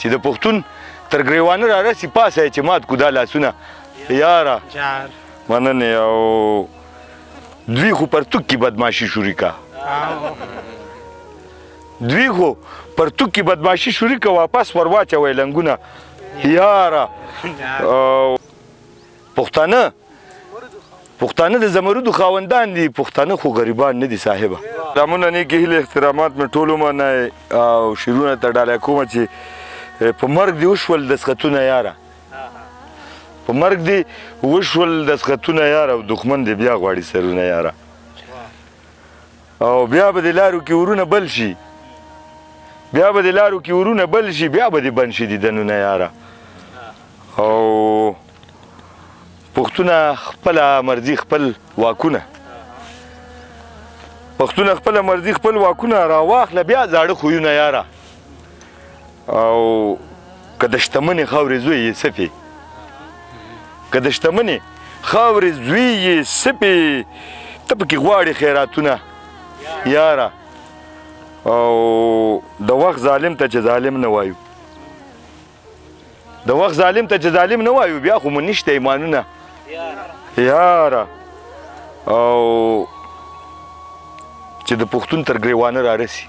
چې د پښتون تر ګریوانه را رسي پاسه اعتماد کو دا لاسونه یاره مننې او دوی خو پرتوک کې بدماشي شروع کا دوی خو پرتوک کې بدماشي شروع کا واپس ورواچوئ لنګونه یاره پښتانه د زمرودو خاوندان دي پښتانه خو غریبان نه دي صاحبه سلامونه نیکې هیلې احترامات مې ټول ومنئ او شعرونه ته ډالۍ کومه چې په مرګ دې وشول دسخطونه یاره په مرګ دې وشول دسخطونه یاره او دښمن دې بیا غواړي سرونه یاره او بیا به د لارو کې ورونه بل شي بیا به د لارو کې ورونه بل شي بیا به دې بند شي دیدنونه یاره او پښتونه خپله مرضي خپل واکونه پښتونه خپله مرضي خپل واکونه راواخله بیا زاړه خویونه یاره او که د شتمنې خاورې زوی یې سپې که د شتمنې خاورې زوی یې سپې ته پکې غواړې خیراتونه یاره او د وخت ظالم ته چې ظالم نه وایو د وخت ظالم ته چې ظالم نه وایو بیا خو مو نشته ایمانونه یاره او چې د پښتون تر ګریوانه را رسي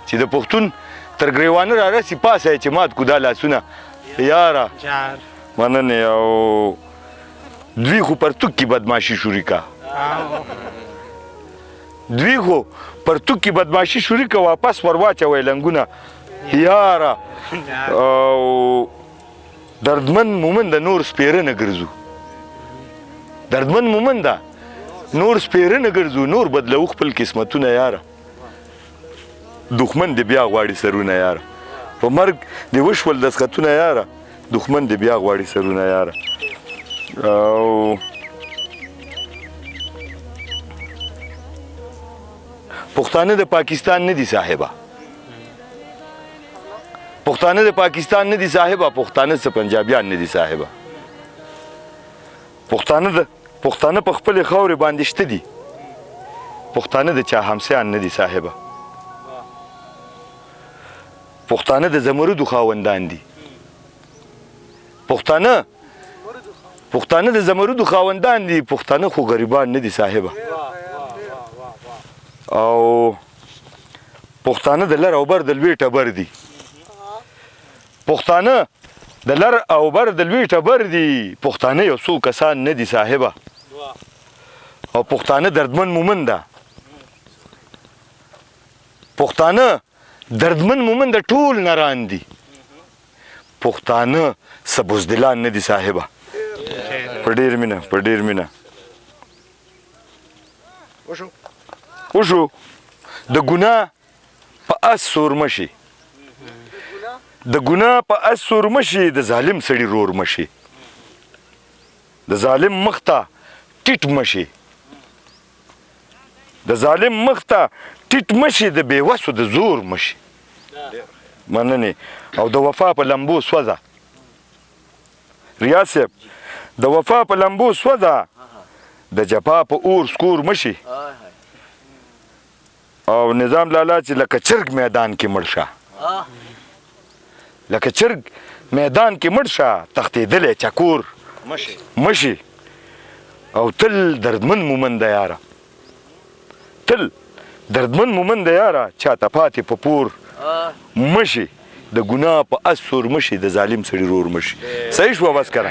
چې د پښتون تر ګریوانه را رسي پاسه اعتماد کو دا لاسونه یاره مننې او دوی خو پرتوک کې بدماشي شروع کا دوی خو پرتوک کې بدماشي شروع کا واپس ورواچوئ لنګونه یاره او دردمن مومن د نور سپیره نه ګرځو دردمن مومن ده نور سپیره نه ګرځو نور بدلو خپل قسمتونه یاره دښمن دې بیا غواړي سرونه یاره په مرګ دې وشول دسخطونه یاره دښمن دې بیا غواړي سرونه یاره او پښتانه د پاکستان نه دي صاحبه پښتانه د پاکستان نه دي صاحبه پښتانه څه پنجابیان نه دي صاحبه پښتانه په خپلې خاورې باندې شته دي پښتانه د چا همسیان نه دي صاحبه پښتانه د زمرودو خاوندان دي پښتانه د زمرودو خاوندان دي پښتانه خو غریبان نه دي صاحبه او پښتانه د لر او بر د لوی ټبر دي پښتانه د لر او بر د لوی ټبر دي پښتانه یو څو کسان نه دي صاحبه او پښتانه دردمن مومن ده پښتانه دردمن مومن د ټول نران دي پښتانه څه بزدلان نه دي صاحبه په ډېر مینه وشو د ګناه په اس سور مشي د ګناه په اس سور مشي د ظالم سړي رور مشي د ظالم مخ ته ټیټ مشي د ظالم مخ ته ټیټ مشي د بېوسو د زور مشي مننې او د وفا په لمبو سوځه ریاض صاحب د وفا په لمبو سوځه د جفا په اور سکور مشي او نظام لالا چې لکه چرګ میدان کې مړ شه لکه چرګ میدان کې مړ شه تښتېدلی چکور مشي او تل دردمن مومن ده یاره تل دردمن مومن ده یاره چاته پاتې په پور مشي د ګناه په اس سور مشي د ظالم سړي رور مشي صحیح شوه بس کنه